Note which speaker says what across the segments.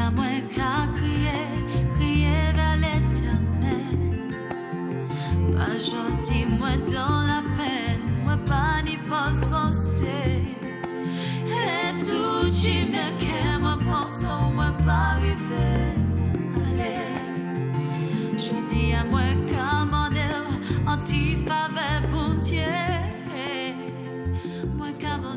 Speaker 1: à moi qu'à crier vers l'éternel. Pas gentil, moi dans la peine, moi pas ni force forcée. Et tout qui me qu'est, moi pense, moi pas arriver. Allez, je dis à moi qu'à mon anti-faveur pour Dieu. Moi qu'à mon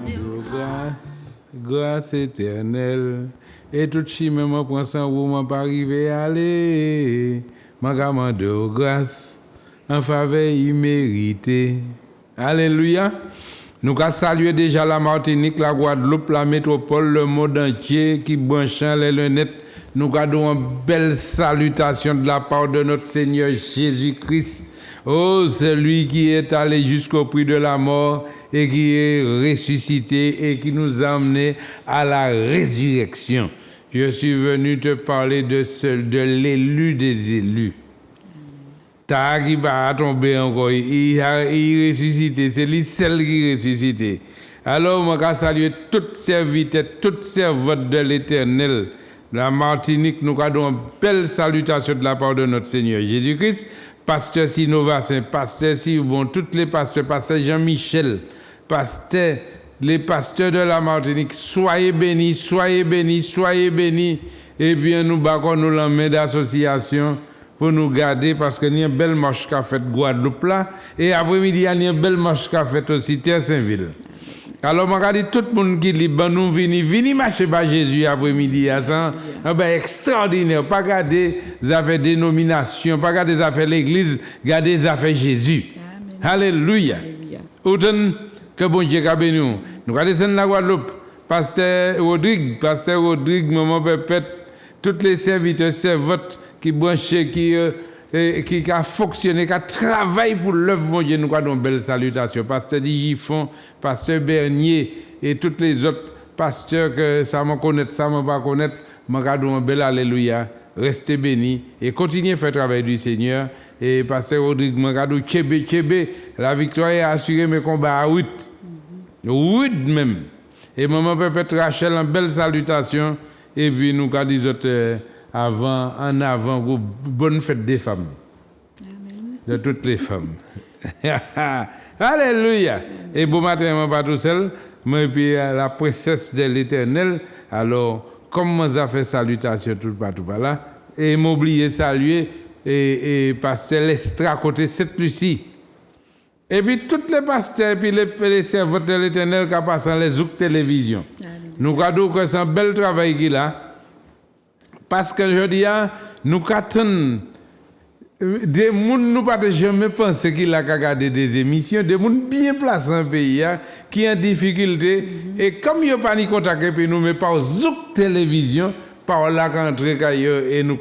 Speaker 2: grâce éternelle. Et tout chi même moi prend ça où moi pas arriver aller. Ma demande grâce en faveur imméritée. Alléluia. Nous avons salué déjà la Martinique, la Guadeloupe, la métropole, le monde entier qui branche les lunettes. Nous avons une belle salutation de la part de notre Seigneur Jésus-Christ. Oh, celui qui est allé jusqu'au prix de la mort et qui est ressuscité et qui nous a amenés à la résurrection. Je suis venu te parler de l'élu des élus. T'as qui va tomber encore, il ressuscité, c'est lui seul qui est ressuscité. Alors, moi, je salue toutes serviteurs, toutes servantes de l'Éternel. La Martinique, nous avons une belle salutation de la part de notre Seigneur Jésus-Christ. Pasteur Sinovacin, pasteur Sibon, tous les pasteurs, pasteur Jean-Michel, pasteur, les pasteurs de la Martinique, soyez bénis, soyez bénis, soyez bénis. Et bien, nous battons nous la main d'association pour nous garder parce qu'il y a une belle marche qu'a fait Guadeloupe là. Et après-midi, il y a une belle marche qu'a fait aussi Terre-Saint-Ville. Alors, je dis tout le monde qui dit, ben, nous venons marcher par Jésus après-midi. Extraordinaire. Pas garder les affaires dénomination, pas garder les affaires l'église, garder les affaires Jésus. Amen. Alléluia. Autant que bon Dieu a béni nous. Nous allons descendre la Guadeloupe. Pasteur Rodrigue, maman Pépette, tous les serviteurs, servantes qui branchent, qui a fonctionné, qui a travaillé pour l'œuvre, mon Dieu, nous avons une belle salutation. Pasteur Digifon, Pasteur Bernier et tous les autres pasteurs que ça me connaît, ça me pas connaître, nous avons un bel alléluia. Restez bénis et continuez à faire le travail du Seigneur. Et Pasteur Rodrigue, nous avons Tchébé, la victoire est assurée, mais combat à 8. 8 même. Et maman Pépette Rachel, une belle salutation. Et puis nous avons dit en avant, bonne fête des femmes. Amen. De toutes les femmes. Alléluia. Et bon matin, moi pas tout seul, mais puis la princesse de l'Éternel. Alors, comme on a fait salutation tout partout par là, et m'oublier saluer et pasteur Lestra côté Sainte-Lucie. Et puis tous les pasteurs et puis les servantes de l'Éternel qui passent dans les zouk télévision. Alléluia. Nous avons que c'est un bel travail qu'il a. Parce que je dis, nous attendons des gens, nous pas jamais penser qu'il a regardé des émissions, des gens bien placés dans le pays, qui ont des difficultés. Et comme il n'y a pas de contact, puis nous mettons par Zouk télévision, par là qu'entrer et nous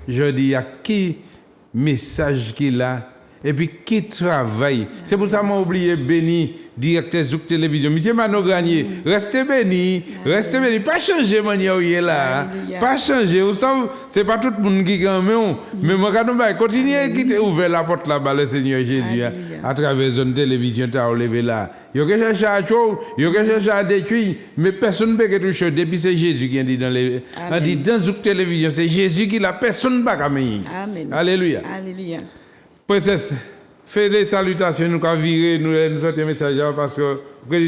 Speaker 2: je dis, qui message qu'il a, et puis qui travaille. C'est pour ça que j'ai oublié béni. Directeur Zouk Télévision. Monsieur Mano Gagné, restez bénis, pas changer manière là, pas changer. Vous savez, c'est pas tout le monde qui gagne, mais moi quand on va continuer à quitter ouvrir la porte là-bas le Seigneur Jésus à travers zone télévision t'as levé là. Il y a chercher à chaud, il y a chercher à détruire, mais personne ne peut toucher depuis c'est Jésus qui a dit dans les a dit dans Zouk Télévision, c'est Jésus qui la personne pas gagner. Amen. Alléluia. Alléluia. Princesse fais des salutations, nous avons viré, nous sortir un message parce que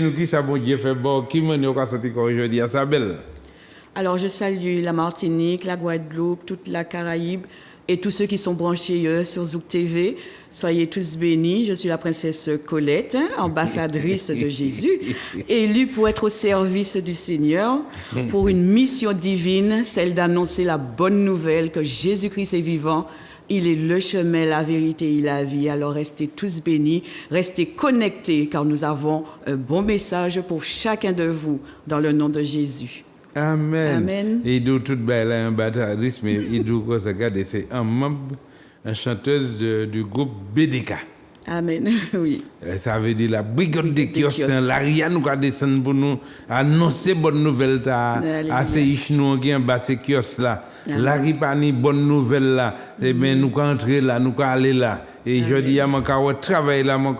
Speaker 2: nous qui ça bon Dieu fait bon, qui m'a dit qu'on sorti aujourd'hui à sa belle.
Speaker 3: Alors je salue la Martinique, la Guadeloupe, toute la Caraïbe et tous ceux qui sont branchés sur Zouk TV. Soyez tous bénis. Je suis la princesse Colette, ambassadrice de Jésus, élue pour être au service du Seigneur, pour une mission divine, celle d'annoncer la bonne nouvelle que Jésus-Christ est vivant. Il est le chemin, la vérité et la vie. Alors restez tous bénis, restez connectés car nous avons un bon message pour chacun de vous dans le nom de Jésus.
Speaker 2: Amen. Amen. Et il dit tout belle ambassadrice, mais il dit que ça garde, c'est un membre, une chanteuse du groupe BDK.
Speaker 3: Amen, oui.
Speaker 2: Ça veut dire la brigade des kiosques, la RIA nous a descendu pour nous annoncer bonne nouvelle à ces ichnou qui en bas ces kiosques là. La ripani bonne nouvelle là. Et bien nous entrer là, nous aller là. Et je dis à mon travail là, mon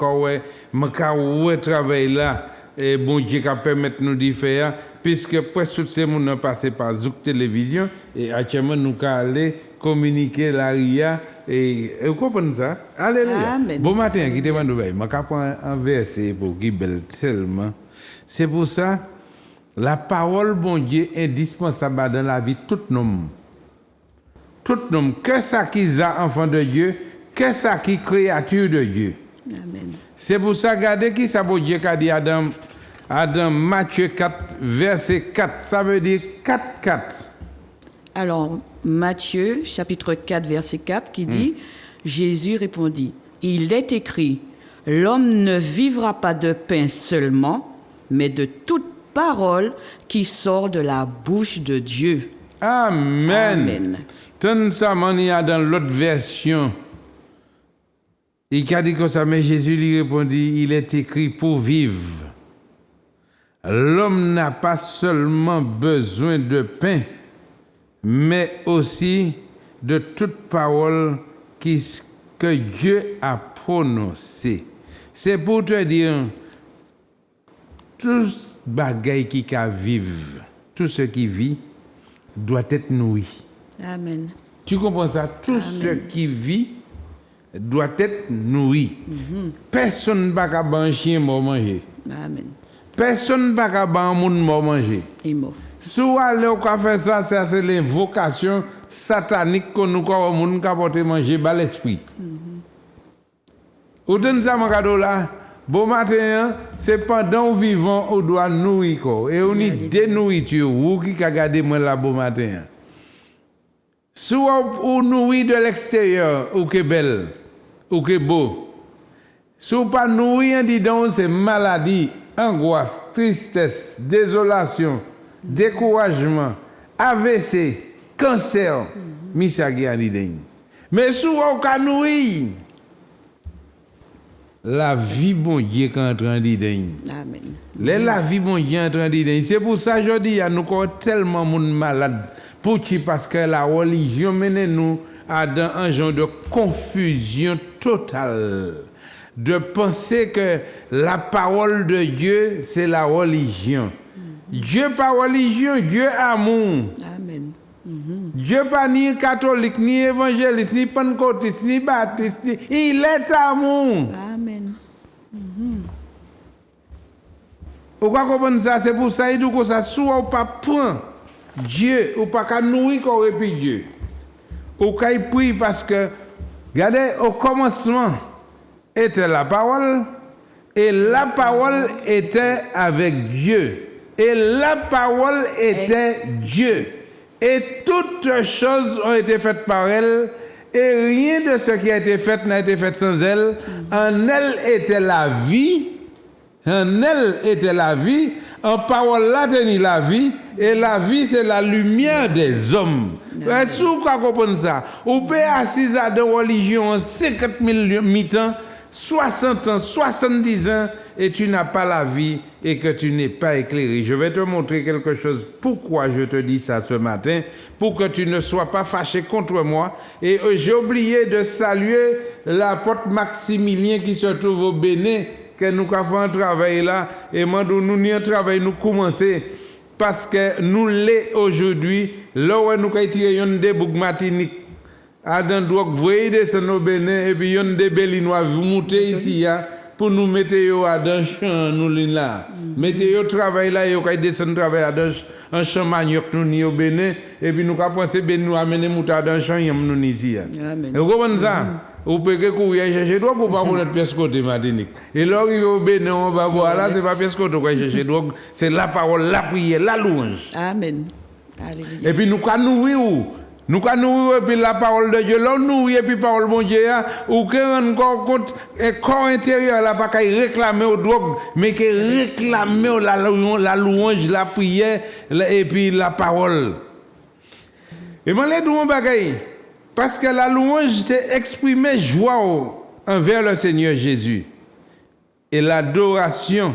Speaker 2: travail là. Et bon Dieu qui permettre nous d'y faire puisque presque tous ces gens ont passé par Zouk Télévision, et actuellement nous allons aller communiquer la RIA, et vous comprenez ça? Alléluia.
Speaker 3: Amen.
Speaker 2: Bon matin, quittez-moi, je vais prendre un verset pour Guibel seulement. C'est pour ça, la parole, bon Dieu, est indispensable dans la vie de tout homme. Tout homme, que ça qui a enfant de Dieu, que ça qui créature de Dieu.
Speaker 3: Amen.
Speaker 2: C'est pour ça, regardez qui ça, bon Dieu, qu'a dit Adam, Matthieu 4, verset 4, ça veut dire 4.
Speaker 3: Alors, Matthieu, chapitre 4, verset 4, qui dit, Jésus répondit, il est écrit, l'homme ne vivra pas de pain seulement, mais de toute parole qui sort de la bouche de Dieu.
Speaker 2: Amen.
Speaker 3: Amen.
Speaker 2: Tant ça, il y a dans l'autre version. Il a dit comme ça, mais Jésus lui répondit, il est écrit pour vivre. L'homme n'a pas seulement besoin de pain, mais aussi de toute parole que Dieu a prononcée. C'est pour te dire, tout bagaille qui vivre, tout ce qui vit, doit être nourri.
Speaker 3: Amen.
Speaker 2: Tu comprends ça? Tout ce qui vit doit être nourri. Personne ne va pas un chien pour manger.
Speaker 3: Amen.
Speaker 2: Personne ne va pas un monde pour manger.
Speaker 3: Et mort.
Speaker 2: Si vous allez faire ça, c'est l'invocation satanique que nous avons manger par l'esprit. Vous donnez ça, mon cadeau là. Bon matin, c'est pendant que vivons, on doit nourrir. Et on y dénourriture. Vous qui regardez moi là, bon matin. Si vous nourrit de l'extérieur, ou que belle, ou que beau. Si vous pas nourrir, dis donc, c'est maladie, angoisse, tristesse, désolation, découragement, AVC, cancer, Mais si vous pas nourrir, la vie, bon Dieu, est en train de dire.
Speaker 3: Amen.
Speaker 2: La vie, bon Dieu, est en train de dire. C'est pour ça que je dis, nous avons tellement de malades. Parce que la religion mène nous à dans un genre de confusion totale. De penser que la parole de Dieu, c'est la religion. Dieu pas religion, Dieu amour.
Speaker 3: Amen.
Speaker 2: Dieu pas ni catholique, ni évangéliste, ni pentecôtiste, ni baptiste. Il est amour.
Speaker 3: Amen.
Speaker 2: Vous comprenez ça? C'est pour ça que ça soit pas point Dieu, ou pas qu'à nourrir qu'on répit Dieu. Ou qu'à prier parce que, regardez, au commencement était la parole, et la parole était avec Dieu. Et la parole était Dieu. Et toutes choses ont été faites par elle, et rien de ce qui a été fait n'a été fait sans elle. En elle était la vie. En elle était la vie. En parole là tenait la vie. Et la vie, c'est la lumière des hommes. Est-ce que vous comprenez ça? Vous pouvez assis à de religion 50 000 mi-temps, 60 ans, 70 ans, et tu n'as pas la vie et que tu n'es pas éclairé. Je vais te montrer quelque chose. Pourquoi je te dis ça ce matin? Pour que tu ne sois pas fâché contre moi. Et j'ai oublié de saluer l'apôtre Maximilien qui se trouve au Bénin, que nous avons un travail là. Et maintenant, nous n'y un travail, nous commencer. Parce que nous l'est aujourd'hui, là où nous avons tiré une des boucs matiniques. À dans drogue, vous voyez descendre au Bénin, et puis une des Bélinois, vous montez ici, pour nous mettre à dans champ, nous là. Mettez au travail là, et vous descendre travailler dans un champ manioc, nous au Bénin, et puis nous avons pensé que nous amener moutarde dans champ, nous ici.
Speaker 3: Amen.
Speaker 2: Et vous comprenez ça? Vous pouvez courir chercher drogue pour pas connaître pièce côté Martinique. Et là, arrive au Bénin, on va voir là, c'est pas pièce côté qu'on chercher drogue, c'est la parole, la prière, la louange.
Speaker 3: Amen. Alléluia.
Speaker 2: Et puis nous quand nous quand nous et puis la parole de Dieu, là nous et puis parole de Dieu, ou que encore compte et corps intérieur là pas qu'à réclamer aux drogues, mais que réclamer la louange, la prière et puis la parole. Et moi les deux bagaille parce que la louange c'est exprimer joie envers le Seigneur Jésus. Et l'adoration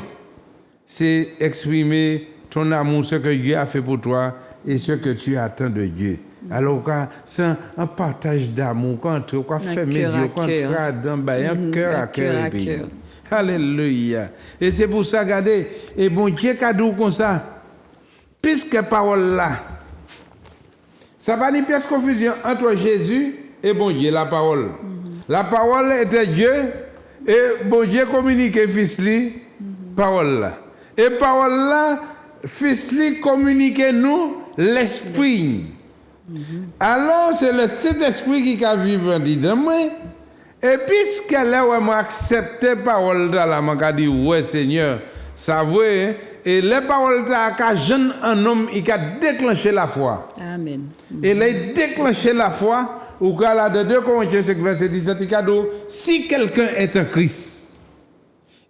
Speaker 2: c'est exprimer ton amour, ce que Dieu a fait pour toi et ce que tu attends de Dieu. Alors, c'est un partage d'amour, quand tu fais mes yeux, quand tu as un cœur à cœur. Alléluia. Et c'est pour ça, regardez, et bon Dieu, cadeau comme ça. puisque parole là, ça va pas une pièce confusion entre Jésus et bon Dieu, la parole. La parole était Dieu et bon Dieu communiquait fils li, parole là. Et parole là, fils li communiquait nous l'esprit. Alors c'est le Saint-Esprit qui a vécu dans moi. Et puisque là où moi accepté parole là, là m'a dit ouais Seigneur, ça vrai et les paroles là qu'a jeune un homme il a déclenché la foi.
Speaker 3: Amen.
Speaker 2: Et il a déclenché la foi ou quand là de 2 Corinthiens 5 verset 17 il a dit si quelqu'un est un Christ,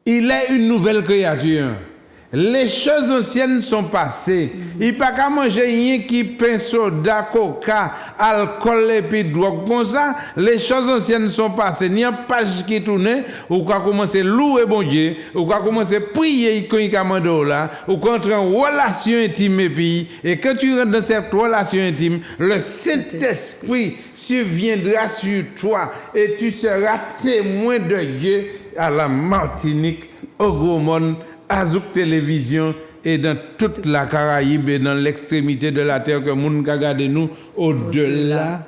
Speaker 2: il est une nouvelle créature. Les choses anciennes sont passées. Il n'y a pas qu'à manger rien qui pain, soda, coca, alcool et puis drogue comme ça. Les choses anciennes sont passées. Il y a une page qui tourne, ou quoi commencer à louer bon Dieu, ou quoi commencer à prier quand il y a là, ou quand tu es en relation intime et quand tu rentres dans cette relation intime, le Saint-Esprit surviendra sur toi et tu seras témoin de Dieu à la Martinique, au Gros Monde, à Zouk Télévision et dans toute la Caraïbe et dans l'extrémité de la terre que nous regardons nous au-delà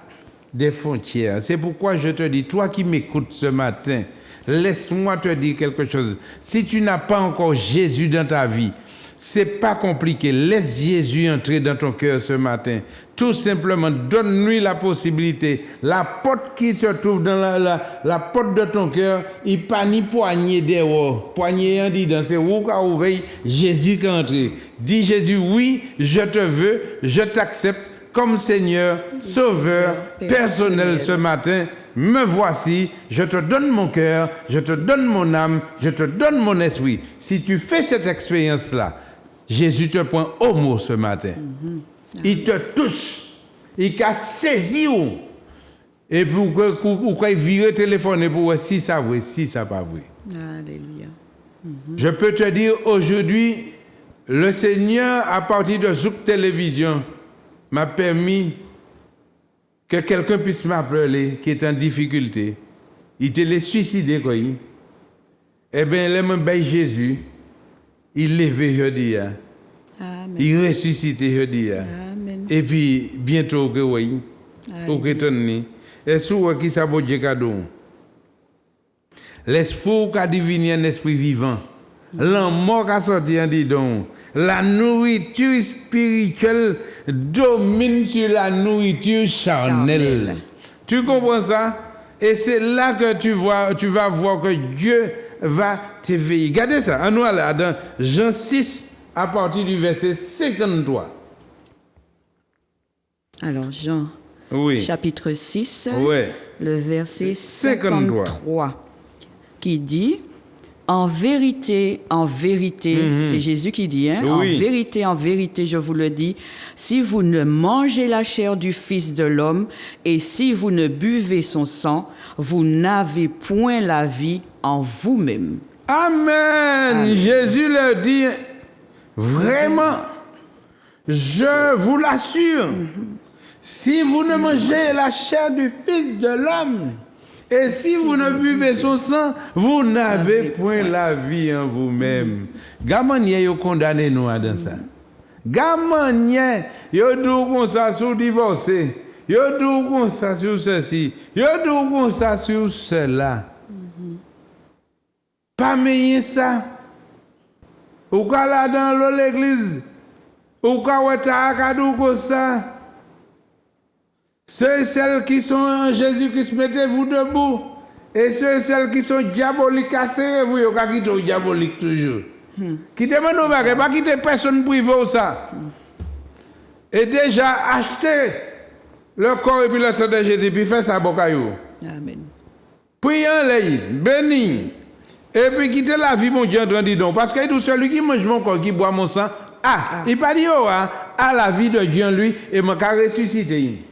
Speaker 2: des frontières. C'est pourquoi je te dis, toi qui m'écoutes ce matin, laisse-moi te dire quelque chose. Si tu n'as pas encore Jésus dans ta vie, c'est pas compliqué. Laisse Jésus entrer dans ton cœur ce matin. Tout simplement, donne-lui la possibilité. La porte qui se trouve dans la porte de ton cœur, il pas ni poignée dehors. Poignée en disant, c'est où qu'a ouvert Jésus qui est entré. Dis Jésus, oui, je te veux, je t'accepte comme Seigneur, Sauveur, personnel ce matin. Me voici, je te donne mon cœur, je te donne mon âme, je te donne mon esprit. Si tu fais cette expérience-là, Jésus te prend au mot ce matin. Il te touche. Il t'a saisi. Et pour qu'il vire téléphone pour voir si ça vrai, si ça pas vrai.
Speaker 3: Alléluia.
Speaker 2: Je peux te dire aujourd'hui, le Seigneur, à partir de Zouk Télévision, m'a permis que quelqu'un puisse m'appeler qui est en difficulté. Il te l'a suicidé, quoi. Eh bien, il m'a Jésus. Il levé, je dis.
Speaker 3: Amen.
Speaker 2: Il ressuscité, je dis.
Speaker 3: Amen.
Speaker 2: Et puis, bientôt, que oui. Au que et sous qui ça vaut Dieu cadeau. L'esprit qui a divine un esprit vivant. L'amour qui a sorti en dit donc. La nourriture spirituelle domine sur la nourriture charnelle. Tu comprends ça? Et c'est là que tu vas voir que Dieu va t'éveiller. Regardez ça. On va là dans Jean 6 à partir du verset 53.
Speaker 3: Alors, Jean,
Speaker 2: oui.
Speaker 3: chapitre 6,
Speaker 2: oui.
Speaker 3: le verset 53, qui dit... En vérité, c'est Jésus qui dit, hein?
Speaker 2: Oui.
Speaker 3: En vérité, je vous le dis, si vous ne mangez la chair du Fils de l'homme et si vous ne buvez son sang, vous n'avez point la vie en vous-même.
Speaker 2: Amen. Jésus le dit, vraiment, je vous l'assure, si vous ne mangez la chair du Fils de l'homme, et si vous ne buvez son sang, vous n'avez point la vie en vous-même. Gamanier, yo condamné nous dans ça. Gamanier, yo dit comme ça sur divorcé. Yo dit comme ça sur ceci. Yo dit comme ça sur cela. Pas meilleur ça. Ou quoi là dans l'église. Ou quoi ouais ta kadou comme ça. Ceux et celles qui sont en Jésus-Christ, mettez-vous debout. Et ceux et celles qui sont diaboliques, cassez-vous, vous avez quitté diabolique toujours. Quittez-moi nos bagages, pas quitter personne privée ou ça. Et déjà acheter le corps et puis le sang de Jésus, puis faire ça bocaillou.
Speaker 3: Amen.
Speaker 2: Priez les, bénis. Et puis quitter la vie, mon Dieu, en train de dire. Parce que celui qui mange mon corps, qui boit mon sang, il pas dit, à la vie de Dieu en lui, et m'a ressuscité.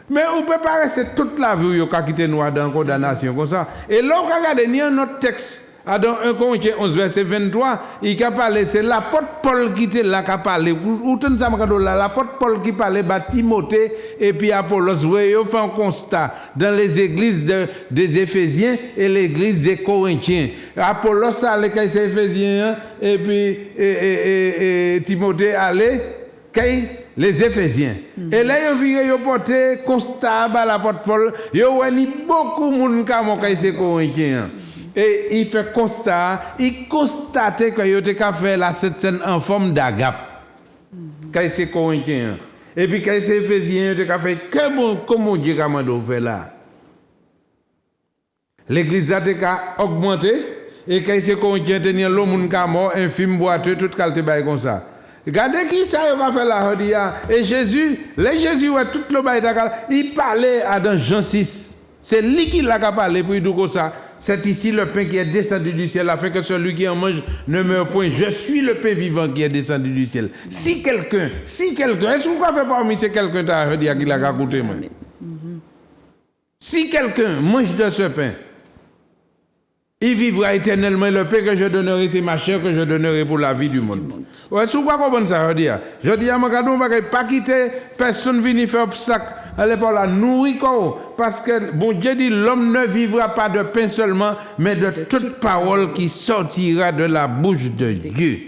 Speaker 2: Mais on ne peut pas rester toute la vie qui quitter nous dans la condamnation comme ça. Et là, on regarde, il y a un autre texte Dans 1 Corinthiens 11, verset 23, il a parlé, c'est l'apôtre Paul qui était là qui a parlé. L'apôtre Paul qui parlait, Timothée et puis Apollos. Vous voyez, il fait un constat dans les églises des Éphésiens et l'église des Corinthiens. Apollos allait quand les Éphésiens et puis Timothée allait quand les Éphésiens. Et là, ils ont porté constat à l'apôtre Paul. Ils ont beaucoup de monde qui sont Corinthiens. Et il fait constat, il constate que il a fait cette scène en forme d'agape. Quand c'est Corinthien. Et puis quand c'est Éphésiens, il a fait comment Dieu a fait là. L'église a augmenté. Et quand c'est Corinthien, il y a l'homme qui est mort, infime, boiteux, toute qualité comme ça. Regardez qui ça va faire là. Et Jésus, tout le bail, il parlait à dans Jean 6. C'est lui qui l'a parlé pour dire comme ça. C'est ici le pain qui est descendu du ciel, afin que celui qui en mange ne meure point. Je suis le pain vivant qui est descendu du ciel. Si quelqu'un, est-ce que vous avez fait parmi ces quelqu'un qui l'a raconté? Si quelqu'un mange de ce pain, il vivra éternellement. Le pain que je donnerai, c'est ma chair que je donnerai pour la vie du monde. Ouais, si vous ne comprenez pas ça, je dis à mon gars, on ne va pas quitter personne venir faire obstacle. Allez par là, nourrir parce que bon Dieu dit l'homme ne vivra pas de pain seulement, mais de toute parole qui sortira de la bouche de Dieu.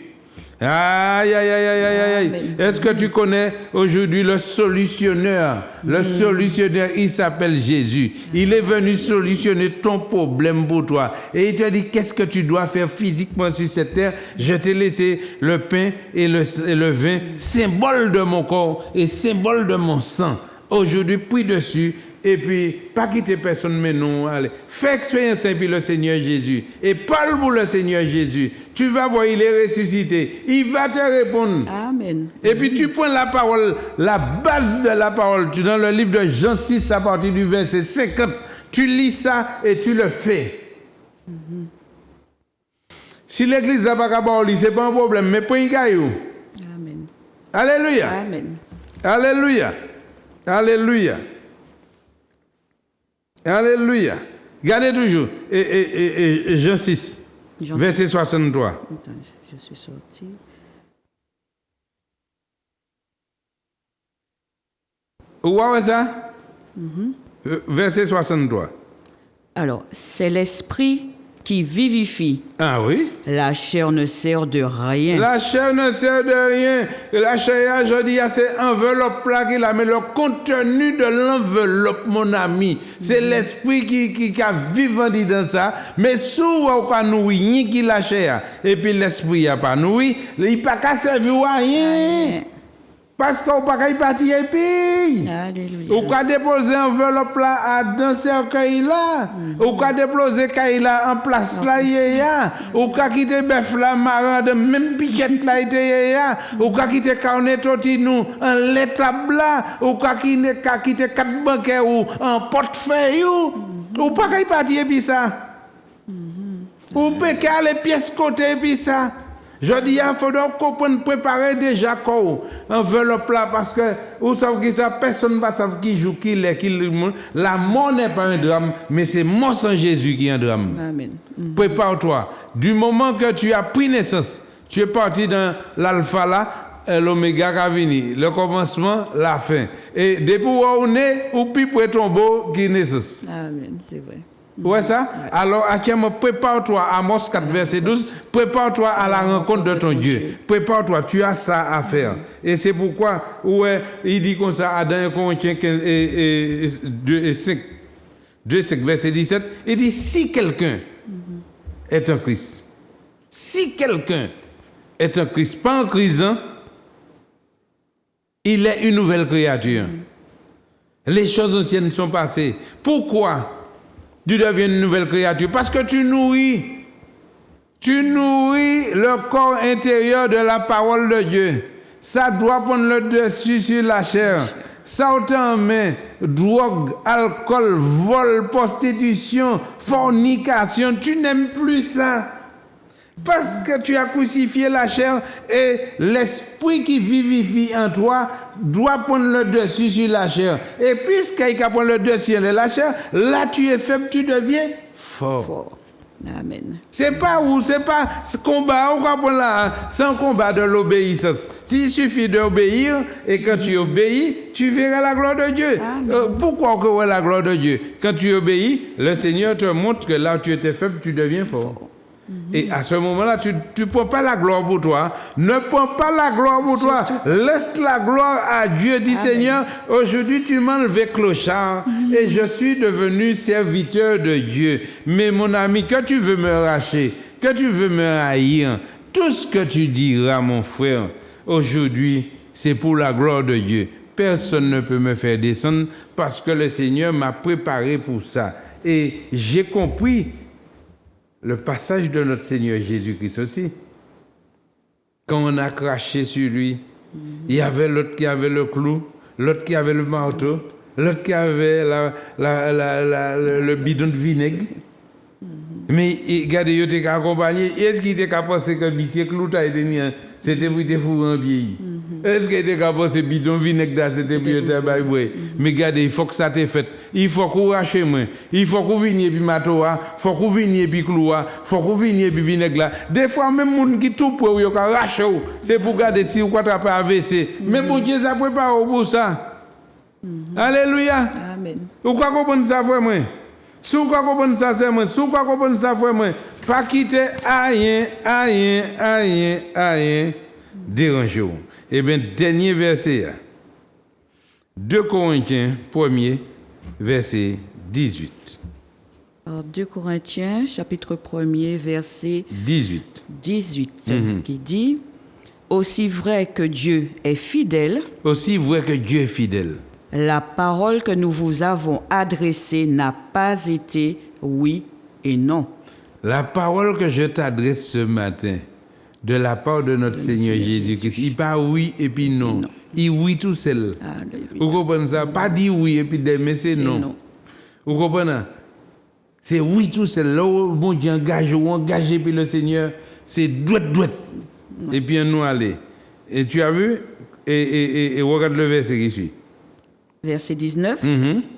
Speaker 2: Aïe, aïe, aïe, aïe, aïe, aïe. Est-ce que tu connais aujourd'hui le solutionneur? Le solutionneur, il s'appelle Jésus. Il est venu solutionner ton problème pour toi. Et il te dit, qu'est-ce que tu dois faire physiquement sur cette terre? Je t'ai laissé le pain et le vin, symbole de mon corps et symbole de mon sang. Aujourd'hui, prie dessus, et puis, pas quitter personne, mais non, allez. Fais expérience avec le Seigneur Jésus. Et parle pour le Seigneur Jésus. Tu vas voir, il est ressuscité. Il va te répondre.
Speaker 3: Amen.
Speaker 2: Et puis, tu prends la parole, la base de la parole. Tu dans le livre de Jean 6, à partir du verset 50. Tu lis ça et tu le fais. Si l'église n'a pas de parole, ce n'est pas un problème, mais prends un caillou.
Speaker 3: Amen.
Speaker 2: Alléluia.
Speaker 3: Amen.
Speaker 2: Alléluia. Alléluia. Alléluia. Regardez toujours. Et Jean 6, verset 63.
Speaker 3: Attends, je suis sorti.
Speaker 2: Où est ça? Verset 63.
Speaker 3: Alors, c'est l'esprit qui vivifie.
Speaker 2: Ah oui?
Speaker 3: La chair ne sert de rien.
Speaker 2: La chair ne sert de rien. La chair, je dis, c'est enveloppe là qu'il a, mais le contenu de l'enveloppe, mon ami, c'est l'esprit qui a vivant dans ça. Mais souvent, on ne nourrit ni qui la chair. Et puis l'esprit n'a pas nourri. Il n'a pas servi à rien. Parce qu'on ne peut pas y partir et puis.
Speaker 3: Alléluia.
Speaker 2: Ou qu'on dépose enveloppe là dans ce cercueil là. Ou qu'on dépose caille là en place là yéya. Ou qu'on quitte bœuf là marrant de même piquette là yéya. Ou qu'on quitte carnet totinou en l'étable là. Ou qu'on quitte quatre banquets ou en portefeuille ou pas y partir et puis ça. Ou peut aller les pièces côté et puis ça. Je dis, il faut donc qu'on préparer déjà quoi enveloppe là parce que vous savez que ça personne ne va savoir qui joue qui l'est qui la mort n'est pas un drame mais c'est mon sang Jésus qui est un drame.
Speaker 3: Amen.
Speaker 2: Prépare-toi du moment que tu as pris naissance tu es parti dans l'alpha là l'oméga qui a venu le commencement la fin et depuis où on est ou puis pour tomber qui naissance.
Speaker 3: Amen, c'est vrai.
Speaker 2: Ouais ça? Ouais. Alors, actuellement, prépare-toi à Amos 4, verset 12. Prépare-toi à la rencontre de ton Dieu. Prépare-toi, tu as ça à faire. Et c'est pourquoi, ouais, il dit comme ça, à dans 1 Corinthiens 2, 5, verset 17, il dit, si quelqu'un est un Christ, si quelqu'un est un Christ, pas un Christ, hein, il est une nouvelle créature. Les choses anciennes sont passées. Pourquoi? Tu deviens une nouvelle créature parce que tu nourris le corps intérieur de la parole de Dieu. Ça doit prendre le dessus sur la chair. Ça autant main, drogue, alcool, vol, prostitution, fornication, tu n'aimes plus ça. Parce que tu as crucifié la chair et l'esprit qui vivifie en toi doit prendre le dessus sur la chair. Et puisqu'il prend le dessus sur la chair, là tu es faible, tu deviens fort.
Speaker 3: Amen.
Speaker 2: C'est pas ce combat, on comprend là, c'est un combat de l'obéissance. Il suffit d'obéir, et quand tu obéis, tu verras la gloire de Dieu. Pourquoi on voit la gloire de Dieu? Quand tu obéis, le Seigneur te montre que là où tu étais faible, tu deviens fort. Et à ce moment-là, tu ne prends pas la gloire pour toi. Ne prends pas la gloire pour toi. Laisse la gloire à Dieu. Dis, Seigneur, aujourd'hui, tu m'as enlevé clochard et je suis devenu serviteur de Dieu. Mais mon ami, que tu veux me racher, que tu veux me haïr, tout ce que tu diras, mon frère, aujourd'hui, c'est pour la gloire de Dieu. Personne ne peut me faire descendre parce que le Seigneur m'a préparé pour ça. Et j'ai compris le passage de notre Seigneur Jésus-Christ aussi. Quand on a craché sur lui, il y avait l'autre qui avait le clou, l'autre qui avait le marteau, l'autre qui avait le bidon de vinaigre. Mais regardez, il était accompagné. Est-ce qu'il était capable de penser que monsieur clou a été mis, c'était pour te fourrer un pied? Est-ce qu'il était capable de penser que bidon de vinaigre c'était pour te bailler? Mais regardez, il faut que ça t'ait fait. Il faut qu'on rache moi. Il faut qu'on vienne puis matoa, il faut qu'on vienne puis cloua, il faut qu'on vienne puis vinaigre là. Des fois même moun qui tout pour yo ka rache ou, c'est pour garder si ou quoi attraper AVC. Mais bon Dieu ça prépare pour ça. Alléluia.
Speaker 3: Amen.
Speaker 2: Ou quoi comprendre ça frère moi? Si vous comprenez ça, c'est moi. Si vous comprenez ça, frère, moi. Pas quitter rien déranger. Eh bien, dernier verset. 2 Corinthiens, 1er, verset 18.
Speaker 3: Alors, 2 Corinthiens, chapitre 1er, verset
Speaker 2: 18.
Speaker 3: Qui dit « Aussi vrai que Dieu est fidèle, la parole que nous vous avons adressée n'a pas été oui et non. »
Speaker 2: La parole que je t'adresse ce matin, de la part de notre Seigneur Jésus-Christ, il pas oui et puis non. Il oui tout seul. Vous comprenez ça? Pas dit oui et puis mais c'est non. Vous comprenez? C'est oui tout seul. Là où bon Dieu engagé puis le Seigneur, c'est douette. Et puis nous aller. Et tu as vu? Et regarde le verset qui suit.
Speaker 3: Verset 19.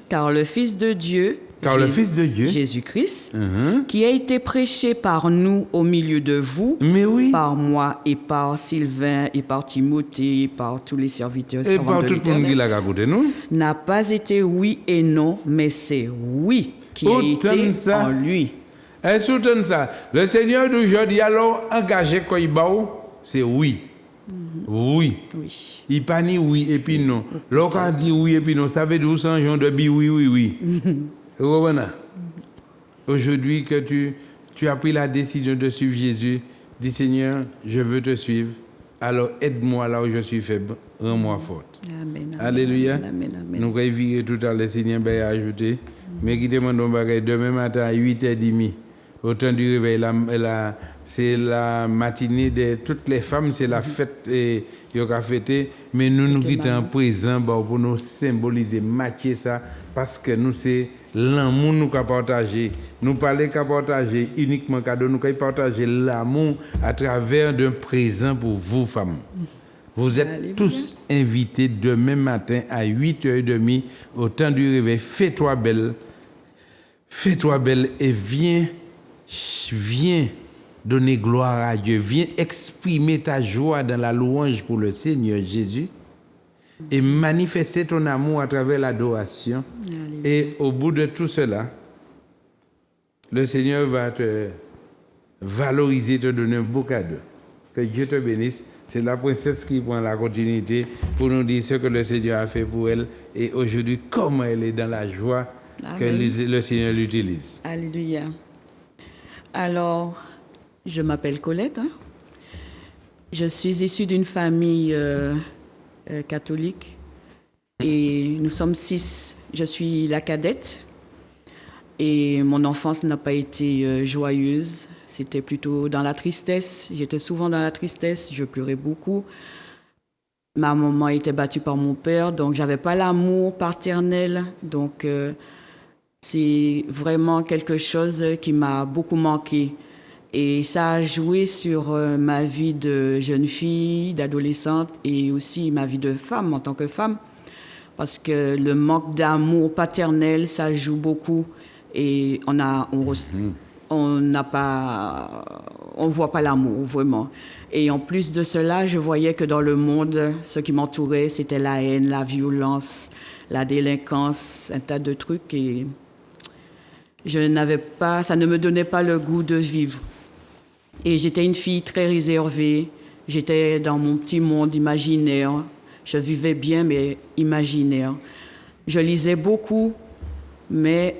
Speaker 3: Car le Fils de Dieu, Jésus-Christ, qui a été prêché par nous au milieu de vous, par moi et par Sylvain et par Timothée et par tous les serviteurs
Speaker 2: et par tout le monde qui l'a écouté, nous,
Speaker 3: n'a pas été oui et non, mais c'est oui qui a été en lui.
Speaker 2: Et soutenez ça. Le Seigneur d'aujourd'hui, alors, engagé quand il bat, c'est oui. Oui. Il pas ni oui et puis non. Lorsqu'on dit oui et puis non, ça veut dire 200 gens de oui. Aujourd'hui que tu as pris la décision de suivre Jésus, dis Seigneur, je veux te suivre. Alors aide-moi là où je suis faible, rends-moi forte.
Speaker 3: Amen.
Speaker 2: Alléluia.
Speaker 3: Amen.
Speaker 2: Nous allons vivre tout à l'heure, Seigneur, va ajouter. Mais qui demande demain matin à 8h30, au temps du réveil, c'est la matinée de toutes les femmes, c'est la fête et il y a fêté, mais nous quittons présent pour nous symboliser, matcher ça, parce que nous c'est l'amour nous qu'a partagé. Nous parler qu'à partager uniquement cadeau, nous qu'a partager l'amour à travers d'un présent pour vous femmes. Vous êtes tous invités demain matin à 8h30 au temps du réveil. Fais-toi belle et viens donner gloire à Dieu. Viens exprimer ta joie dans la louange pour le Seigneur Jésus et manifester ton amour à travers l'adoration. Alléluia. Et au bout de tout cela, le Seigneur va te valoriser, te donner un beau cadeau. Que Dieu te bénisse. C'est la princesse qui prend la continuité pour nous dire ce que le Seigneur a fait pour elle et aujourd'hui comment elle est dans la joie. Amen. Que le Seigneur l'utilise.
Speaker 3: Alléluia. Alors, je m'appelle Colette. Je suis issue d'une famille catholique et nous sommes 6. Je suis la cadette et mon enfance n'a pas été joyeuse. C'était plutôt dans la tristesse. J'étais souvent dans la tristesse. Je pleurais beaucoup. Ma maman était battue par mon père, donc j'avais pas l'amour paternel. Donc c'est vraiment quelque chose qui m'a beaucoup manqué. Et ça a joué sur ma vie de jeune fille, d'adolescente et aussi ma vie de femme en tant que femme. Parce que le manque d'amour paternel, ça joue beaucoup. Et on voit pas l'amour, vraiment. Et en plus de cela, je voyais que dans le monde, ce qui m'entourait, c'était la haine, la violence, la délinquance, un tas de trucs. Et ça ne me donnait pas le goût de vivre. Et j'étais une fille très réservée. J'étais dans mon petit monde imaginaire. Je vivais bien, mais imaginaire. Je lisais beaucoup, mais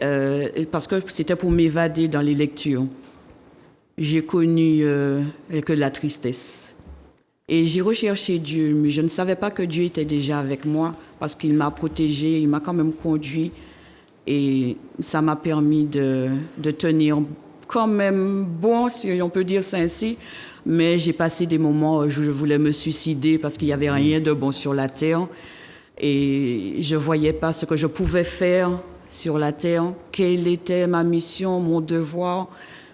Speaker 3: parce que c'était pour m'évader dans les lectures. J'ai connu que la tristesse. Et j'ai recherché Dieu, mais je ne savais pas que Dieu était déjà avec moi parce qu'il m'a protégée, il m'a quand même conduit. Et ça m'a permis de tenir quand même bon, si on peut dire ça ainsi. Mais j'ai passé des moments où je voulais me suicider parce qu'il n'y avait rien de bon sur la terre. Et je ne voyais pas ce que je pouvais faire sur la terre. Quelle était ma mission, mon devoir.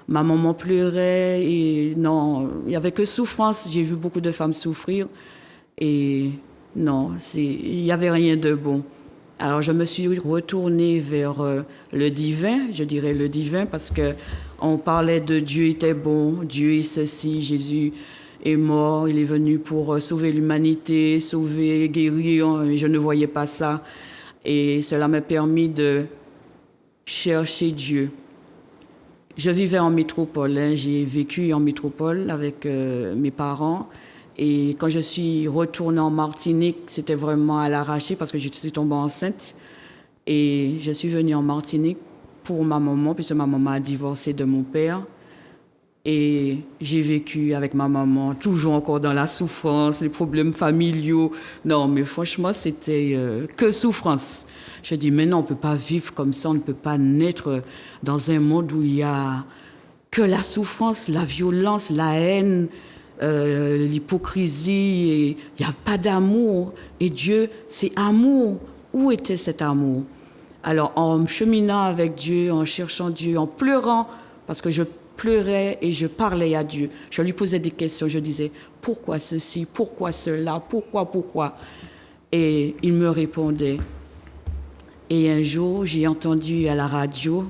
Speaker 3: Ma maman pleurait et non, il n'y avait que souffrance. J'ai vu beaucoup de femmes souffrir et non, il n'y avait rien de bon. Alors je me suis retournée vers le divin, je dirais le divin, parce qu'on parlait de Dieu était bon, Dieu est ceci, Jésus est mort, il est venu pour sauver l'humanité, sauver, guérir, et je ne voyais pas ça. Et cela m'a permis de chercher Dieu. Je vivais en métropole, j'ai vécu en métropole avec mes parents. Et quand je suis retournée en Martinique, c'était vraiment à l'arraché parce que je suis tombée enceinte. Et je suis venue en Martinique pour ma maman, puisque ma maman a divorcé de mon père. Et j'ai vécu avec ma maman, toujours encore dans la souffrance, les problèmes familiaux. Non, mais franchement, c'était que souffrance. Je dis, mais non, on ne peut pas vivre comme ça, on ne peut pas naître dans un monde où il n'y a que la souffrance, la violence, la haine, l'hypocrisie, et il n'y a pas d'amour. Et Dieu, c'est amour. Où était cet amour? Alors, en cheminant avec Dieu, en cherchant Dieu, en pleurant, parce que je pleurais et je parlais à Dieu. Je lui posais des questions, je disais, pourquoi ceci, pourquoi cela, pourquoi? Et il me répondait. Et un jour, j'ai entendu à la radio,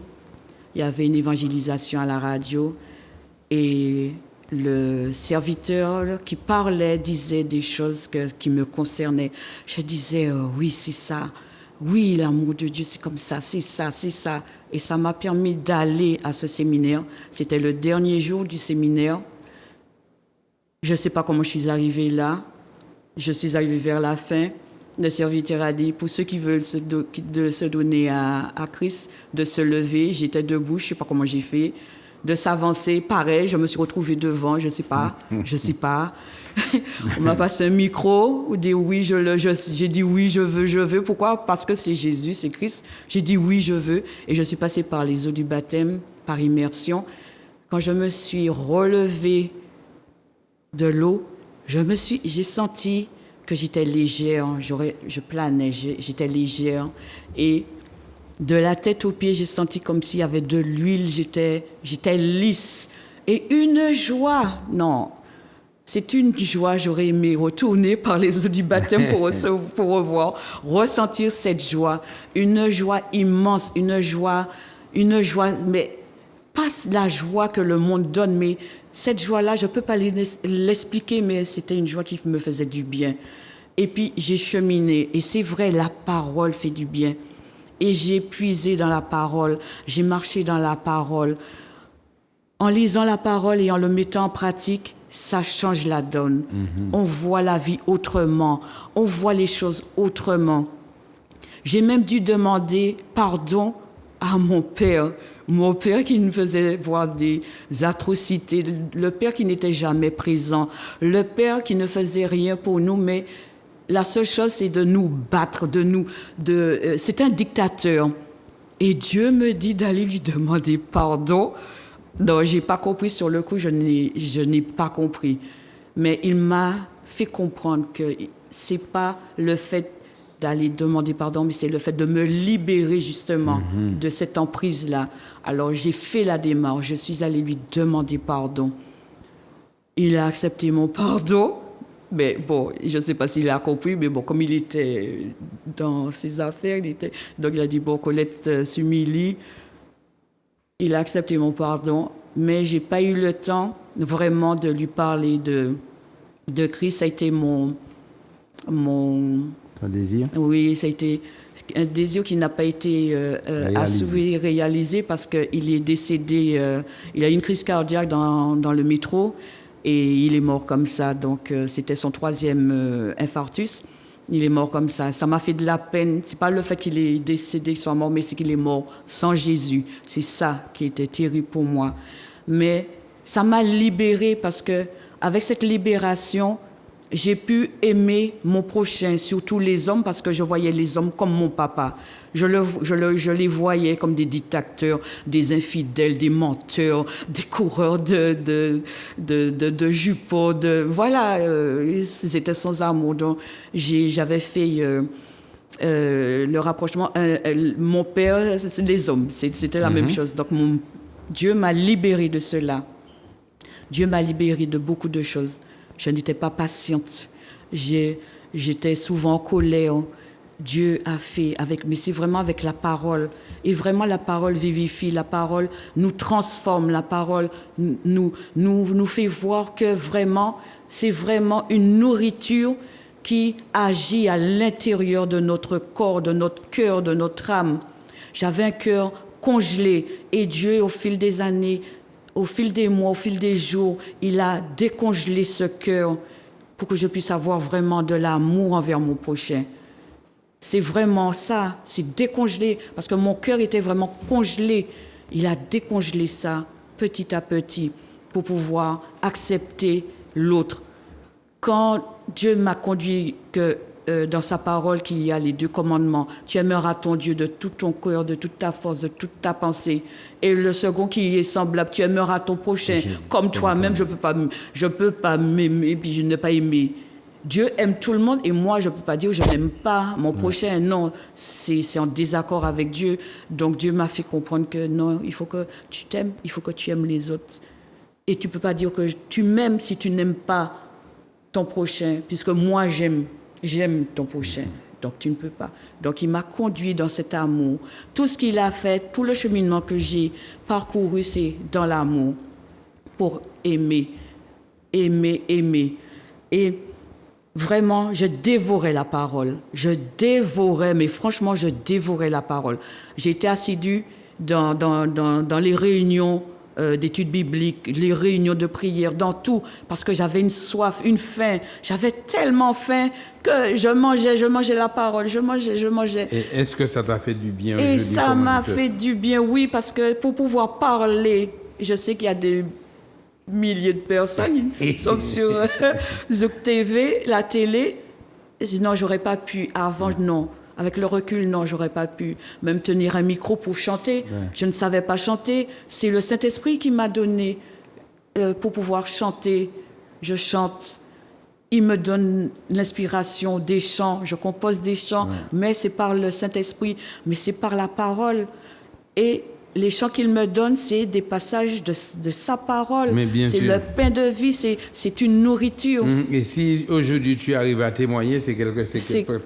Speaker 3: il y avait une évangélisation à la radio, et le serviteur qui parlait disait des choses qui me concernaient. Je disais, oui, c'est ça. Oui, l'amour de Dieu, c'est comme ça, c'est ça, c'est ça. Et ça m'a permis d'aller à ce séminaire. C'était le dernier jour du séminaire. Je ne sais pas comment je suis arrivée là. Je suis arrivée vers la fin. Le serviteur a dit, pour ceux qui veulent se donner à Christ, de se lever. J'étais debout, je ne sais pas comment j'ai fait. De s'avancer, pareil, je me suis retrouvée devant, je ne sais pas. On m'a passé un micro, on dit oui, j'ai dit oui, je veux. Pourquoi? Parce que c'est Jésus, c'est Christ. J'ai dit oui, je veux. Et je suis passée par les eaux du baptême, par immersion. Quand je me suis relevée de l'eau, j'ai senti que j'étais légère, je planais, j'étais légère. Et de la tête aux pieds, j'ai senti comme s'il y avait de l'huile, j'étais lisse. Et une joie, non, c'est une joie, j'aurais aimé retourner par les eaux du baptême pour revoir, ressentir cette joie, une joie immense, une joie, mais pas la joie que le monde donne, mais cette joie-là, je ne peux pas l'expliquer, mais c'était une joie qui me faisait du bien. Et puis, j'ai cheminé, et c'est vrai, la parole fait du bien. Et j'ai puisé dans la parole, j'ai marché dans la parole. En lisant la parole et en le mettant en pratique, ça change la donne. On voit la vie autrement, on voit les choses autrement. J'ai même dû demander pardon à mon père qui me faisait voir des atrocités, le père qui n'était jamais présent, le père qui ne faisait rien pour nous, mais la seule chose, c'est de nous battre, c'est un dictateur. Et Dieu me dit d'aller lui demander pardon. Non, j'ai pas compris sur le coup, je n'ai pas compris. Mais il m'a fait comprendre que c'est pas le fait d'aller demander pardon, mais c'est le fait de me libérer justement de cette emprise-là. Alors j'ai fait la démarche, je suis allée lui demander pardon. Il a accepté mon pardon. Mais bon, je ne sais pas s'il a compris, mais bon, comme il était dans ses affaires, donc il a dit, bon, Colette s'humilie. il a accepté mon pardon, mais j'ai pas eu le temps vraiment de lui parler de Christ. Ça a été mon
Speaker 2: Ton désir?
Speaker 3: Oui, ça a été un désir qui n'a pas été assouvi, réalisé, parce qu'il est décédé, il a eu une crise cardiaque dans le métro et il est mort comme ça. Donc, c'était son 3e infarctus. Il est mort comme ça. Ça m'a fait de la peine. C'est pas le fait qu'il est décédé, qu'il soit mort, mais c'est qu'il est mort sans Jésus. C'est ça qui était terrible pour moi. Mais ça m'a libérée, parce que avec cette libération, j'ai pu aimer mon prochain, surtout les hommes, parce que je voyais les hommes comme mon papa. Je les voyais comme des dictateurs, des infidèles, des menteurs, des coureurs de jupons. Voilà, ils étaient sans amour. Donc, j'avais fait le rapprochement. Mon père, c'est les hommes, c'était la même chose. Donc, Dieu m'a libérée de cela. Dieu m'a libérée de beaucoup de choses. Je n'étais pas patiente. J'étais souvent en colère. Dieu a fait mais c'est vraiment avec la parole. Et vraiment, la parole vivifie. La parole nous transforme. La parole nous fait voir que vraiment, c'est vraiment une nourriture qui agit à l'intérieur de notre corps, de notre cœur, de notre âme. J'avais un cœur congelé. Et Dieu, au fil des années, au fil des mois, au fil des jours, il a décongelé ce cœur pour que je puisse avoir vraiment de l'amour envers mon prochain. C'est vraiment ça, c'est décongelé, parce que mon cœur était vraiment congelé. Il a décongelé ça petit à petit pour pouvoir accepter l'autre. Quand Dieu m'a conduit dans sa parole qu'il y a les 2 commandements. Tu aimeras ton Dieu de tout ton cœur, de toute ta force, de toute ta pensée. Et le second qui est semblable, tu aimeras ton prochain comme toi-même. Je peux pas m'aimer puis je ne pas aimer. Dieu aime tout le monde et moi, je peux pas dire je n'aime pas mon prochain. Non, c'est en désaccord avec Dieu. Donc Dieu m'a fait comprendre que non, il faut que tu t'aimes, il faut que tu aimes les autres. Et tu peux pas dire que tu m'aimes si tu n'aimes pas ton prochain, puisque moi j'aime ton prochain, donc tu ne peux pas. Donc il m'a conduit dans cet amour. Tout ce qu'il a fait, tout le cheminement que j'ai parcouru, c'est dans l'amour, pour aimer. Et vraiment, je dévorais la parole. Mais franchement, je dévorais la parole. J'étais assidue dans les réunions d'études bibliques, les réunions de prière, dans tout, parce que j'avais une soif, une faim. J'avais tellement faim que je mangeais la parole, je mangeais.
Speaker 2: Et est-ce que ça t'a fait du bien?
Speaker 3: Et ça m'a fait du bien, oui, parce que pour pouvoir parler, je sais qu'il y a des milliers de personnes, sauf sur Zouk TV, la télé. Non, j'aurais pas pu. Avant, non. Avec le recul, non, j'aurais pas pu même tenir un micro pour chanter. Ouais. Je ne savais pas chanter. C'est le Saint-Esprit qui m'a donné pour pouvoir chanter. Je chante. Il me donne l'inspiration des chants. Je compose des chants, mais c'est par le Saint-Esprit, mais c'est par la parole. Et les chants qu'il me donne, c'est des passages de sa parole. C'est le pain de vie, c'est une nourriture.
Speaker 2: Et si aujourd'hui tu arrives à témoigner, c'est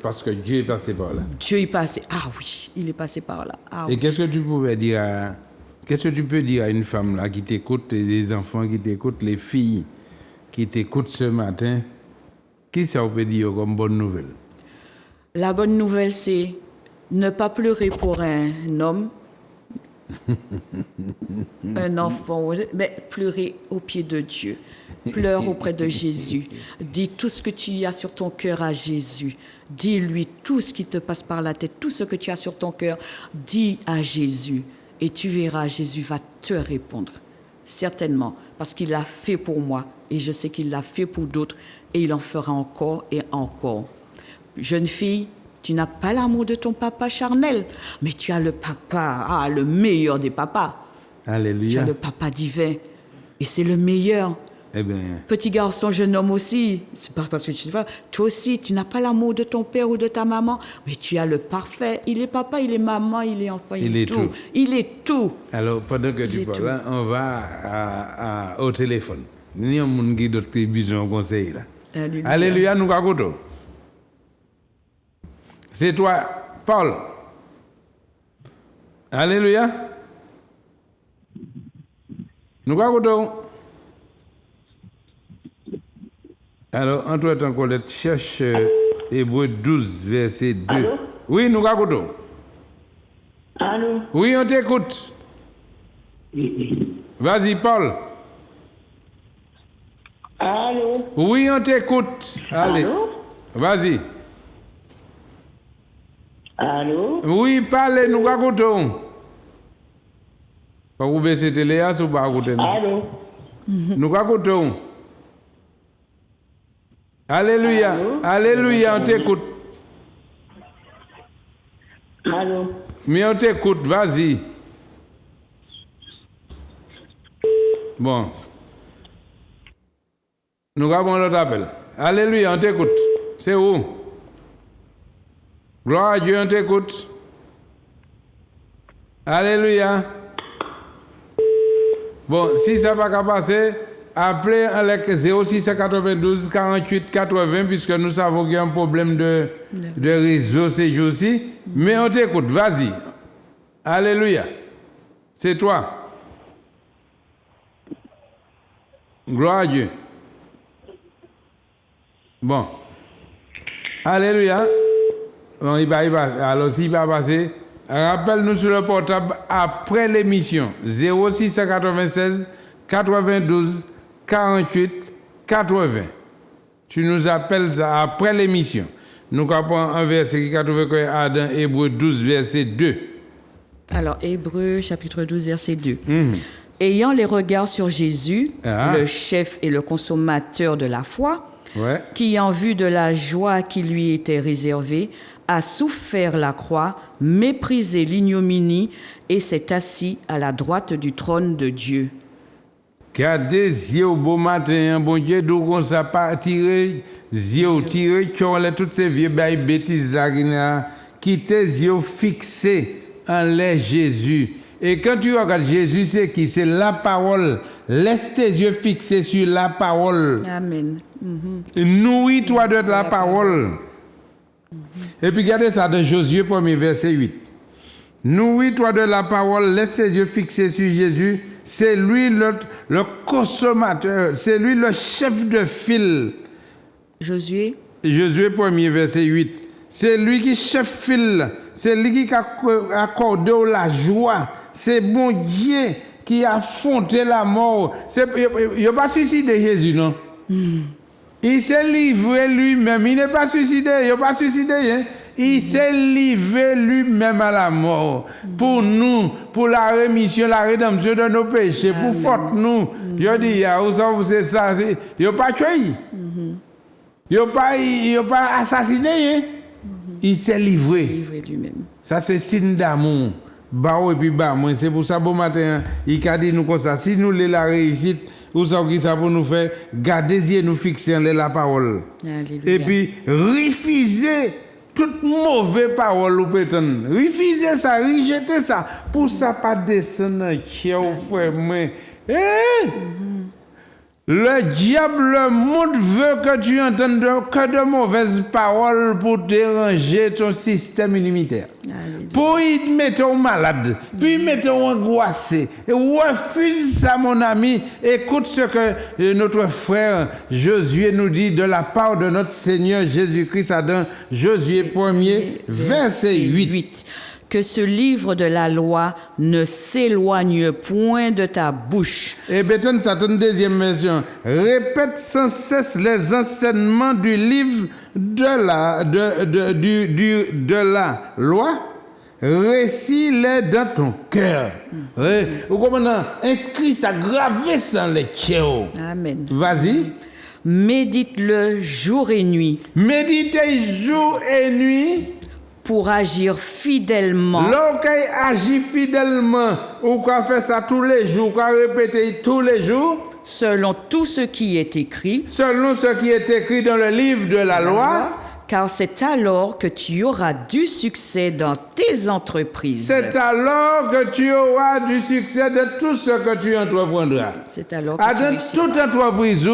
Speaker 2: parce que Dieu est passé par là.
Speaker 3: Dieu est passé. Ah oui, il est passé par là. Ah,
Speaker 2: et qu'est-ce que tu peux dire à une femme là qui t'écoute, les enfants qui t'écoutent, les filles qui t'écoutent ce matin? Qu'est-ce que ça peut dire comme bonne nouvelle?
Speaker 3: La bonne nouvelle, c'est ne pas pleurer pour un homme, un enfant, mais pleurer au pied de Dieu. Pleure auprès de Jésus. Dis tout ce que tu as sur ton cœur à Jésus. Dis-lui tout ce qui te passe par la tête, tout ce que tu as sur ton cœur. Dis à Jésus et tu verras, Jésus va te répondre. Certainement, parce qu'il l'a fait pour moi et je sais qu'il l'a fait pour d'autres et il en fera encore et encore. Jeune fille, tu n'as pas l'amour de ton papa charnel, mais tu as le papa, le meilleur des papas.
Speaker 2: Alléluia.
Speaker 3: Tu as le papa divin et c'est le meilleur.
Speaker 2: Eh bien.
Speaker 3: Petit garçon, jeune homme aussi, c'est pas parce que tu vois, toi aussi, tu n'as pas l'amour de ton père ou de ta maman, mais tu as le parfait. Il est papa, il est maman, il est enfant, il est tout. Il est tout.
Speaker 2: Alors, pendant que tu parles là, on va au téléphone. Nous avons un guide d'autres besoin de conseil là. Alléluia, nous avons. C'est toi, Paul. Alléluia. Nous écoutons. Alors, entre-temps, Colette cherche Hébreux 12, verset 2.
Speaker 4: Allô?
Speaker 2: Oui, nous écoutons.
Speaker 4: Allô?
Speaker 2: Oui, on t'écoute. Vas-y, Paul.
Speaker 4: Allô?
Speaker 2: Oui, on t'écoute. Allez.
Speaker 4: Allô?
Speaker 2: Vas-y.
Speaker 4: Allô?
Speaker 2: Oui, parlez, nous écoutons. Pas vous baisser télé, ou pas écouter.
Speaker 4: Allô?
Speaker 2: Nous écoutons. Alléluia.
Speaker 4: Allô?
Speaker 2: Alléluia, on t'écoute.
Speaker 4: Allô?
Speaker 2: Mais on t'écoute, vas-y. Bon. Nous avons l'autre appel. Alléluia, on t'écoute. C'est où? Gloire à Dieu, on t'écoute. Alléluia. Bon, si ça va pas passer, appelez avec 0692 48 80, puisque nous savons qu'il y a un problème de réseau ces jours-ci. Mais on t'écoute, vas-y. Alléluia. C'est toi. Gloire à Dieu. Bon. Alléluia. Bon, il va. Alors, s'il va passer, rappelle-nous sur le portable après l'émission. 0696 92 48 80. Tu nous appelles ça après l'émission. Nous avons un verset qui a trouvé dans Hébreux 12, verset 2.
Speaker 3: Alors, Hébreux, chapitre 12, verset 2. Ayant les regards sur Jésus, le chef et le consommateur de la foi, qui, en vue de la joie qui lui était réservée, a souffert la croix, méprisé l'ignominie et s'est assis à la droite du trône de Dieu.
Speaker 2: Gardez yeux au beau matin, bon Dieu, d'où on s'est pas tiré, yeux tiré, qui ont toutes ces vieux bêtises qui tes yeux fixés en l'air Jésus. Et quand tu regardes Jésus, c'est qui? C'est la parole. Laisse tes yeux fixés sur la parole.
Speaker 3: Amen.
Speaker 2: Nourris-toi de la parole. Et puis regardez ça dans Josué 1er verset 8. Nourris-toi de la parole, laisse tes yeux fixés sur Jésus. C'est lui le consommateur, c'est lui le chef de file.
Speaker 3: Josué
Speaker 2: 1er verset 8. C'est lui qui chef file, c'est lui qui a accordé la joie. C'est bon Dieu qui a affronté la mort. Il n'a pas suicidé Jésus, non? Il s'est livré lui-même. Il n'est pas suicidé. Il n'a pas suicidé. Hein? Il s'est livré lui-même à la mort. Pour nous, pour la rémission, la rédemption de nos péchés, pour faute nous. Je dis, vous c'est ça. Il n'a pas tué. Il n'a pas assassiné. Hein? Il s'est livré.
Speaker 3: livré lui-même.
Speaker 2: Ça, c'est signe d'amour. Bao et puis bas. C'est pour ça, bon matin, il a dit nous comme ça. Si nous la réussite, ou ça qui ça pour nous faire, garder les yeux nous fixer en la parole.
Speaker 3: Alléluia.
Speaker 2: Et puis, refuser toute mauvaise parole ou pétanne. Refuser ça, rejeter ça. Pour ça, pas descendre dans le frère. Le diable, le monde veut que tu entendes que de mauvaises paroles pour déranger ton système immunitaire.
Speaker 3: Alléluia.
Speaker 2: Pour y mettre malade, puis mettre angoissé. Et refuse ça, mon ami. Écoute ce que notre frère Josué nous dit de la part de notre Seigneur Jésus-Christ dans Josué 1er, verset 8.
Speaker 3: Que ce livre de la loi ne s'éloigne point de ta bouche.
Speaker 2: Et béton, ça donne deuxième version. Répète sans cesse les enseignements du livre de la loi. Récite-les dans ton cœur. Vous comprenez? Inscris ça, gravez ça dans les cœurs.
Speaker 3: Amen.
Speaker 2: Vas-y.
Speaker 3: Médite-le jour et nuit.
Speaker 2: Méditez jour et nuit.
Speaker 3: Pour agir fidèlement.
Speaker 2: Lorsqu'on agit fidèlement, ou qu'on fait ça tous les jours, qu'on répète tous les jours,
Speaker 3: selon tout ce qui est écrit.
Speaker 2: Selon ce qui est écrit dans le livre de la loi.
Speaker 3: Car c'est alors que tu auras du succès dans tes entreprises.
Speaker 2: C'est alors que tu auras du succès de tout ce que tu entreprendras.
Speaker 3: C'est alors que tu
Speaker 2: réussiras. Toute entreprise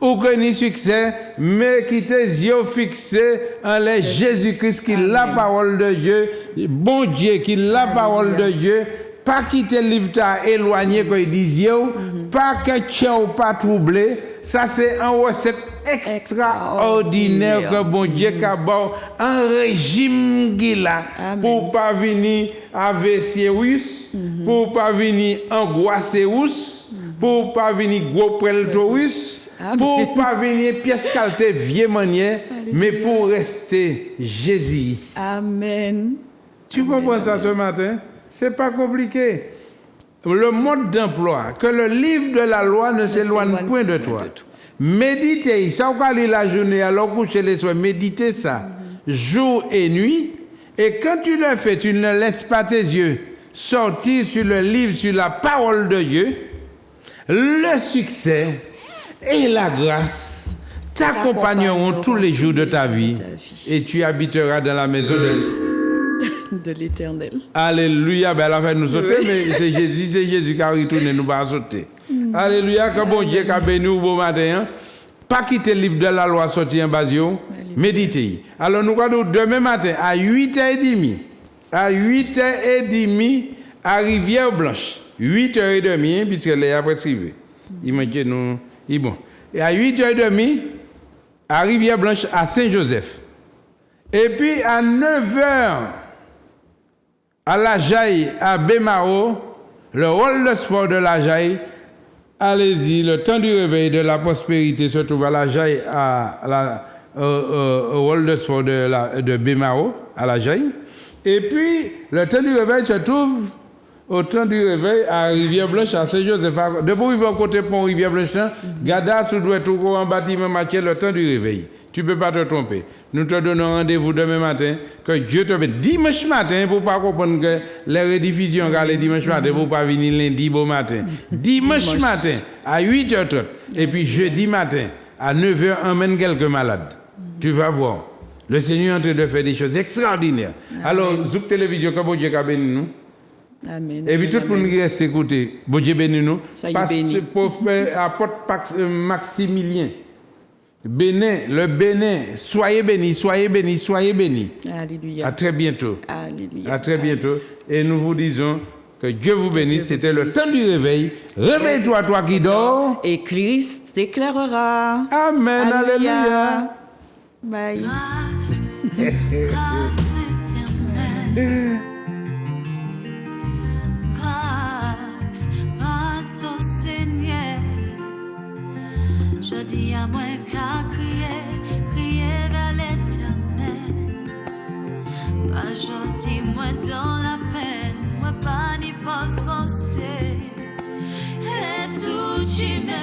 Speaker 2: ou que ni succès, mais qui tes yeux fixés en les Jésus-Christ, qui la parole de Dieu, bon Dieu, qui la parole de Dieu, pas quitter le livre t'a éloigné quand il dit pas que tu ou pas troublé, ça c'est un recette extraordinaire que bon Dieu a un régime qu'il a pour pas venir AVC russe, pour pas venir angoissé russe, pour pas venir gros prelto russe, pour pas venir pièce qualité vieille manière, mais pour rester Jésus.
Speaker 3: Amen.
Speaker 2: Tu comprends ça ce matin? C'est pas compliqué. Le mode d'emploi, que le livre de la loi ne s'éloigne point de toi. Méditez, ça on va lire la journée, alors coucher les soirs, méditez ça, jour et nuit. Et quand tu le fais, tu ne laisses pas tes yeux sortir sur le livre, sur la parole de Dieu. Le succès et la grâce t'accompagneront tous les jours de ta vie. Et tu habiteras dans la maison
Speaker 3: de l'Éternel.
Speaker 2: Alléluia. Ben, elle a fait nous sauter, mais c'est Jésus qui a retourné nous pas sauter. Alléluia. Que bon Dieu a béni nous beau matin. Hein? Pas quitter le livre de la loi sorti en basio. Méditez. Alors nous allons demain matin à 8h30. À 8h30 à Rivière Blanche. 8h30, puisque les a prescrivé. Il m'a dit nous. Et bon. Et à 8h30 à Rivière Blanche à Saint-Joseph. Et puis à 9h à la Jaille, à Bémaro, le rôle de sport de la Jaille, allez-y, le temps du réveil de la prospérité se trouve à la Jaille, au rôle de sport de Bémaro, à la Jaille. Et puis, le temps du réveil se trouve au temps du réveil à Rivière-Blanche, à Saint-Joseph. Depuis qu'il va côté pont Rivière-Blanche, Gada, sous doit tout en bâtiment marqué le temps du réveil. Tu ne peux pas te tromper. Nous te donnons rendez-vous demain matin. Que Dieu te mette dimanche matin pour ne pas comprendre que les rediffusions les dimanche matin pour ne pas venir lundi beau matin. Dimanche matin à 8h30. Et puis jeudi matin à 9h, emmène quelques malades. Tu vas voir. Le Seigneur est en train de faire des choses extraordinaires. Amen. Alors, Zouk Télévision, que bon Dieu a béni nous.
Speaker 3: Amen.
Speaker 2: Et puis tout le monde qui reste écouté, bon Dieu béni nous.
Speaker 3: Parce que
Speaker 2: pour faire apôtre Maximilien. Bénin, le Bénin, soyez bénis, soyez bénis, soyez bénis.
Speaker 3: Alléluia.
Speaker 2: À très bientôt.
Speaker 3: Alléluia.
Speaker 2: À très bientôt. Et nous vous disons que Dieu vous bénisse. C'était le temps du réveil. Réveille-toi, toi qui dors.
Speaker 3: Et Christ t'éclairera.
Speaker 2: Amen. Alléluia.
Speaker 3: Bye.
Speaker 1: Grâce, grâce éternelle. Grâce, grâce au Seigneur. Je dis à moi qu'à crier vers l'Éternel. Pas gentil, moi dans la peine, moi pas ni force forcée. Et tout, j'y me